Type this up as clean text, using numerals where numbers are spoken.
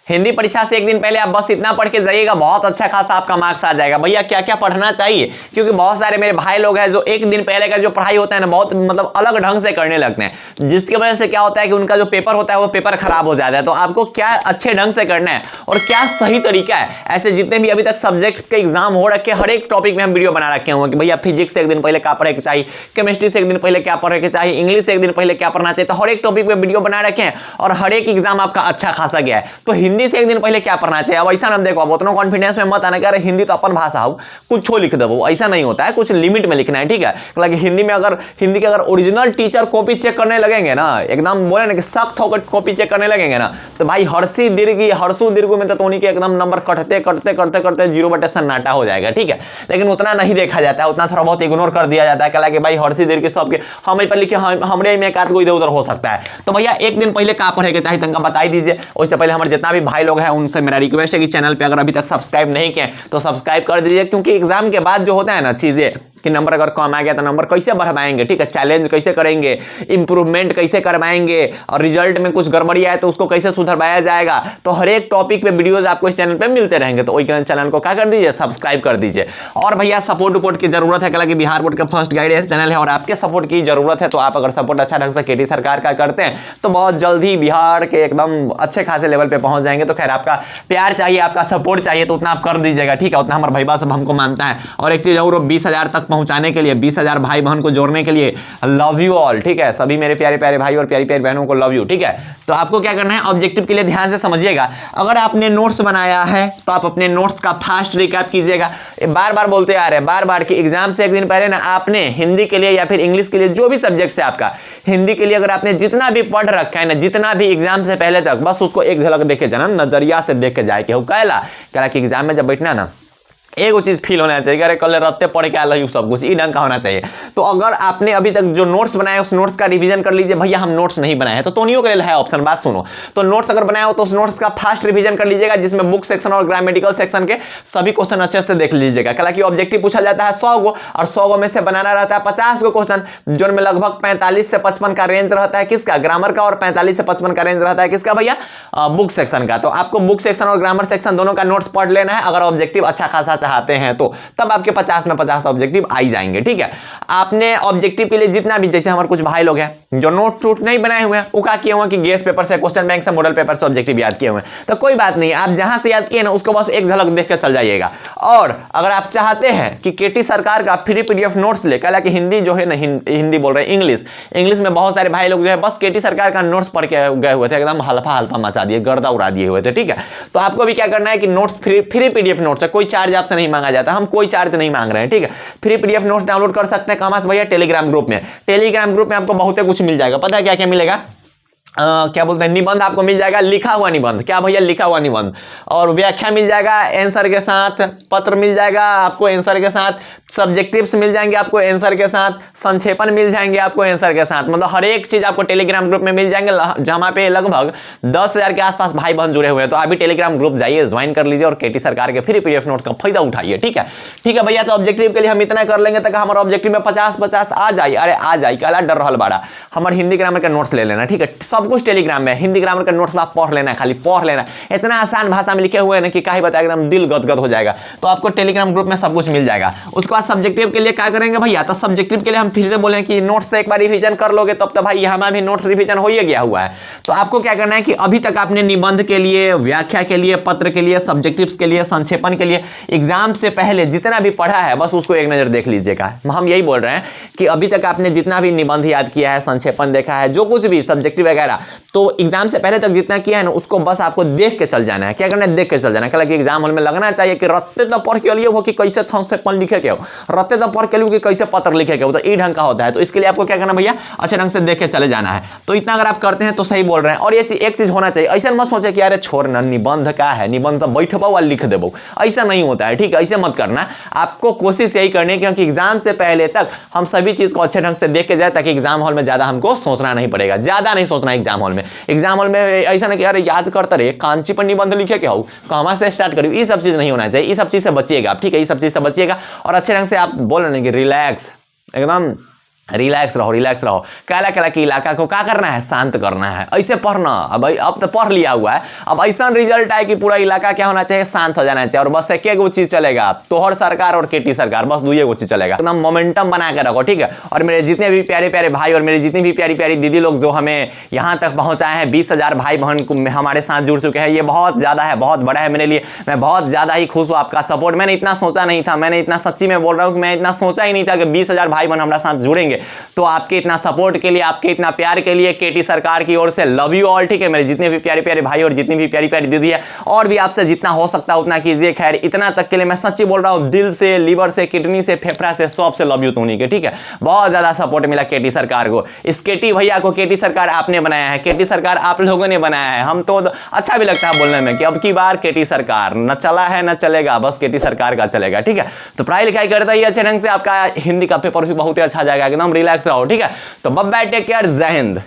हिंदी परीक्षा से एक दिन पहले आप बस इतना पढ़ के जाइएगा, बहुत अच्छा खासा आपका मार्क्स आ जाएगा। भैया क्या क्या पढ़ना चाहिए, क्योंकि बहुत सारे मेरे भाई लोग हैं जो एक दिन पहले का जो पढ़ाई होता है ना बहुत मतलब अलग ढंग से करने लगते हैं, जिसकी वजह से क्या होता है कि उनका जो पेपर होता है वो पेपर खराब हो जाता है। तो आपको क्या अच्छे ढंग से करना है और क्या सही तरीका है, ऐसे जितने भी अभी तक सब्जेक्ट्स के एग्जाम हो रखे हर एक टॉपिक में हम वीडियो बना रखे होंगे कि भैया फिजिक्स से एक दिन पहले क्या पढ़े के चाहिए, केमिस्ट्री से एक दिन पहले क्या पढ़े के चाहिए, इंग्लिश से एक दिन पहले क्या पढ़ना चाहिए। तो हर एक टॉपिक पे वीडियो बना रखे हैं और हर एक एग्जाम आपका अच्छा खासा गया है। तो हिंदी से एक दिन पहले क्या पढ़ना चाहिए, अब ऐसा ना देखो, अब उतना कॉन्फिडेंस में मत आना कि अरे हिंदी तो अपन भाषा हो कुछ छो लिख दो, ऐसा नहीं होता है, कुछ लिमिट में लिखना है, ठीक है। हालांकि हिंदी में अगर हिंदी के अगर ओरिजिनल टीचर कॉपी चेक करने लगेंगे ना, एकदम बोले ना कि सख्त होकर कॉपी चेक करने लगेंगे ना, तो भाई हर्षी दीर्घी हर्षु दीर्घु में तो उन्हीं के एकदम नंबर कटते करते करते करते 0 सन्नाटा हो जाएगा, ठीक है। लेकिन उतना नहीं देखा जाता है, उतना थोड़ा बहुत इग्नोर कर दिया जाता है, कहा कि भाई हर्षी दीर्घ सबके हम पर लिखे हमरे में एक आध को इधर उधर हो सकता है। तो भैया एक दिन पहले क्या पढ़े के चाहिए तनका बताई दीजिए। उससे पहले हमारे जितना भी भाई लोग हैं उनसे मेरा रिक्वेस्ट है कि चैनल पे अगर अभी तक सब्सक्राइब नहीं किए तो सब्सक्राइब कर दीजिए, क्योंकि एग्जाम के बाद जो होता है ना चीजें कि नंबर अगर कम आ गया तो नंबर कैसे बढ़वाएंगे, ठीक है, चैलेंज कैसे करेंगे, इंप्रूवमेंट कैसे करवाएंगे और रिजल्ट में कुछ गड़बड़ी आए तो उसको कैसे सुधरवाया जाएगा। तो हर एक टॉपिक पे वीडियोस आपको इस चैनल पे मिलते रहेंगे, तो वही चैनल को क्या कर दीजिए, सब्सक्राइब कर दीजिए। और भैया सपोर्ट उपोर्ट की जरूरत है, हालांकि बिहार बोर्ड का फर्स्ट गाइडेंस चैनल है और आपके सपोर्ट की जरूरत है। तो आप अगर सपोर्ट अच्छा ढंग से केटी सरकार का करते हैं तो बहुत जल्दी बिहार के एकदम अच्छे खासे लेवल पे पहुंच जाएंगे। तो खैर आपका प्यार चाहिए, आपका सपोर्ट चाहिए, तो उतना आप कर दीजिएगा, ठीक है, उतना हमारे भाई सब हमको मानता है। और एक चीज और, 20,000 तक पहुंचाने के लिए, 20,000 भाई बहन को जोड़ने के लिए लव यू ऑल, ठीक है, सभी मेरे प्यारे प्यारे भाई और प्यारी प्यारी बहनों को लव यू, ठीक है। तो आपको क्या करना है, ऑब्जेक्टिव के लिए ध्यान से समझिएगा। अगर आपने नोट्स बनाया है तो आप अपने नोट्स का फास्ट रिकैप कीजिएगा। बार बार बोलते आ रहे हैं बार बार कि एग्जाम से एक दिन पहले ना आपने हिंदी के लिए या फिर इंग्लिश के लिए जो भी सब्जेक्ट है आपका, हिंदी के लिए अगर आपने जितना भी पढ़ रखा है ना, जितना भी एग्जाम से पहले तक, बस उसको एक झलक देखे जाना, नजरिया से देख के जाए कि कहला कि एग्जाम में जब बैठना ना एगो चीज फील होना चाहिए, अरे कल रत्ते पढ़ के आल सब कुछ ई ढंग का होना चाहिए। तो अगर आपने अभी तक जो नोट्स बनाए उस नोट्स का रिवीजन कर लीजिए। भैया हम नोट्स नहीं बनाए हैं तो तोनियों के लिए है ऑप्शन, बात सुनो। तो नोट्स अगर बनाए हो तो उस नोट्स का फास्ट रिवीजन कर लीजिएगा, जिसमें बुक सेक्शन और ग्रामेटिकल सेक्शन के सभी क्वेश्चन अच्छे से देख लीजिएगा। हालांकि ऑब्जेक्टिव पूछा जाता है 100 गो और 100 गो में से बनाना रहता है 50 गो क्वेश्चन, जिनमें लगभग 45 से 55 का रेंज रहता है किसका, ग्रामर का, और 45 से 55 का रेंज रहता है किसका भैया, बुक सेक्शन का। तो आपको बुक सेक्शन और ग्रामर सेक्शन दोनों का नोट्स पढ़ लेना है अगर ऑब्जेक्टिव अच्छा खासा चाहते हैं तो, तब आपके 50 में 50 ऑब्जेक्टिव आ जाएंगे, ठीक है। आपने ऑब्जेक्टिव के लिए जितना भी, जैसे हमारे कुछ भाई लोग हैं जो नोट टूट नहीं बनाए हुए हैं, वो क्या किए हुए कि गेस पेपर से, क्वेश्चन बैंक से, मॉडल पेपर से ऑब्जेक्टिव याद किए हुए हैं। तो कोई बात नहीं, आप जहां से याद किए ना उसको बस एक झलक देख के चल जाइएगा। और अगर आप चाहते हैं कि केटी सरकार का फ्री पीडीएफ नोट्स ले, हालांकि हिंदी जो है ना, हिंदी बोल रहे हैं, इंग्लिश में बहुत सारे भाई लोग जो है बस केटी सरकार का नोट्स पढ़ के गए हुए थे, एकदम हल्फा हल्फा मचा दिए, गर्दा उड़ा दिए हुए थे, ठीक है। तो आपको भी क्या करना है कि नोट्स फ्री पीडीएफ नोट्स है, कोई चार्ज आपसे नहीं मांगा जाता, हम कोई चार्ज नहीं मांग रहे हैं, ठीक है। फ्री पीडीएफ नोट्स डाउनलोड कर सकते हैं कहां से भैया, टेलीग्राम ग्रुप में। टेलीग्राम ग्रुप में आपको बहुत कुछ मिल जाएगा, पता है क्या क्या मिलेगा, क्या बोलते हैं, निबंध आपको मिल जाएगा, लिखा हुआ निबंध, क्या भैया लिखा हुआ निबंध, और व्याख्या मिल जाएगा आंसर के साथ, पत्र मिल जाएगा आपको आंसर के साथ, सब्जेक्टिव्स मिल जाएंगे आपको आंसर के साथ, संक्षेपण मिल जाएंगे आपको आंसर के साथ, मतलब हर एक चीज आपको टेलीग्राम ग्रुप में मिल जाएंगे, जहां पे लगभग 10,000 के आसपास भाई बहन जुड़े हुए हैं। तो अभी टेलीग्राम ग्रुप जाइए, ज्वाइन कर लीजिए और केटी सरकार के फ्री पीडीएफ नोट का फायदा उठाइए, ठीक है। ठीक है भैया, तो ऑब्जेक्टिव के लिए हम इतना कर लेंगे तक हमारा ऑब्जेक्टिव में 50-50 आ जाए, अरे आ जाए, क्या डर रहा बाड़ा, हमारे हिंदी ग्रामर का नोट्स ले लेना, ठीक है, सब कुछ टेलीग्राम में, हिंदी ग्रामर का नोट्स आप पढ़ लेना, खाली पढ़ लेना, इतना आसान भाषा में लिखे हुए हैं कि क्या ही बताया, एकदम दिल गदगद हो जाएगा। तो आपको टेलीग्राम ग्रुप में सब कुछ मिल जाएगा। उसके बाद सब्जेक्टिव के लिए क्या करेंगे भैया, तो सब्जेक्टिव के लिए हम फिर से बोले कि नोट्स से एक बार रिवीजन कर लोगे तब तो भाई हमारा भी नोट्स रिवीजन हो ही गया हुआ है। तो आपको क्या करना है कि अभी तक आपने निबंध के लिए, व्याख्या के लिए, पत्र के लिए, सब्जेक्टिव्स के लिए, संक्षेपण के लिए एग्जाम से पहले जितना भी पढ़ा है बस उसको एक नजर देख लीजिएगा। हम यही बोल रहे हैं कि अभी तक आपने जितना भी निबंध याद किया है, संक्षेपण देखा है, जो कुछ भी सब्जेक्टिव वगैरह, तो एग्जाम से पहले तक जितना किया है ना उसको बस आपको देख के चल जाना है। क्या करना है, देख के चल जाना है। हालांकि एग्जाम हॉल में लगना चाहिए कि रत्ते तो पढ़ के लिए हो कि कैसे संक्षेपण लिखे के हो, रत्ते तो पढ़ के लिए कि कैसे पत्र लिखे के हो, तो ई ढंग का होता है। तो इसके लिए आपको क्या करना भैया, अच्छे ढंग से देख के चले जाना है। तो इतना अगर आप करते हैं तो सही बोल रहे हैं। और ये एक चीज होना चाहिए, ऐसा मत सोचे कि अरे छोड़ ना, निबंध का है, निबंध तो बैठबो और लिख देबो, ऐसा नहीं होता है, ठीक है, ऐसे मत करना। आपको कोशिश यही करनी है क्योंकि एग्जाम से पहले तक हम सभी चीज को अच्छे ढंग से देख के जाए, ताकि एग्जाम हॉल में ज्यादा हमको सोचना नहीं पड़ेगा, ज्यादा नहीं सोचना एग्जाम हॉल में। एग्जाम हॉल में ऐसा नहीं कि अरे याद करते रहे, कांची पर निबंध लिखे क्या हो, कहां से स्टार्ट करिए, ये सब चीज नहीं होना चाहिए। ये सब चीज से बचिएगा आप, ठीक है, ये सब चीज से बचिएगा और अच्छे ढंग से आप बोल रहे हैं कि रिलैक्स, एकदम रिलैक्स रहो, रिलैक्स रहो। कहला कहला कि इलाका को क्या करना है, शांत करना है, ऐसे पढ़ना। अब तो पढ़ लिया हुआ है, अब ऐसा रिजल्ट है कि पूरा इलाका क्या होना चाहिए, शांत हो जाना चाहिए। और बस एक एगो चीज चलेगा, तोहर सरकार और केटी सरकार, बस दो एगो चीज चलेगा। एकदम मोमेंटम बना के रखो, ठीक है। और मेरे जितने भी प्यारे प्यारे भाई और मेरी जितनी भी प्यारी प्यारी दीदी लोग जो हमें यहाँ तक पहुंचाए हैं, 20,000 भाई बहन हमारे साथ जुड़ चुके हैं, ये बहुत ज्यादा है, बहुत बड़ा है मेरे लिए। मैं बहुत ज्यादा ही खुश हूँ आपका सपोर्ट। मैंने इतना सोचा नहीं था, मैंने इतना, सच्ची में बोल रहा हूँ कि मैं इतना सोचा ही नहीं था कि 20,000 भाई बहन हमारे साथ जुड़ेंगे। तो आपके इतना सपोर्ट के लिए, आपके इतना प्यार के लिए केटी सरकार की ओर से लव यू ऑल, ठीक है। मेरे जितने भी प्यारे प्यारे भाई और जितनी भी प्यारी प्यारी दीदी है, और भी आपसे जितना हो सकता है उतना कीजिए। खैर इतना तक के लिए मैं सच्ची बोल रहा हूं, दिल से, लीवर से, किडनी से, फेफड़ा से, सबसे लव यू तुमनी के, ठीक है। बहुत ज्यादा सपोर्ट मिला केटी सरकार को। इस केटी भैया को केटी सरकार आपने बनाया है, केटी सरकार आप लोगों ने बनाया है। हम तो अच्छा भी लगता है बोलने में कि अब की बार केटी सरकार न चला है न चलेगा, बस केटी सरकार का चलेगा, ठीक है। तो पढ़ाई लिखाई करता ही अच्छे ढंग से, आपका हिंदी का पेपर भी बहुत ही अच्छा जाएगा, एकदम रिलैक्स रहो, ठीक है। तो बाय बाय, टेक केयर, जय हिंद।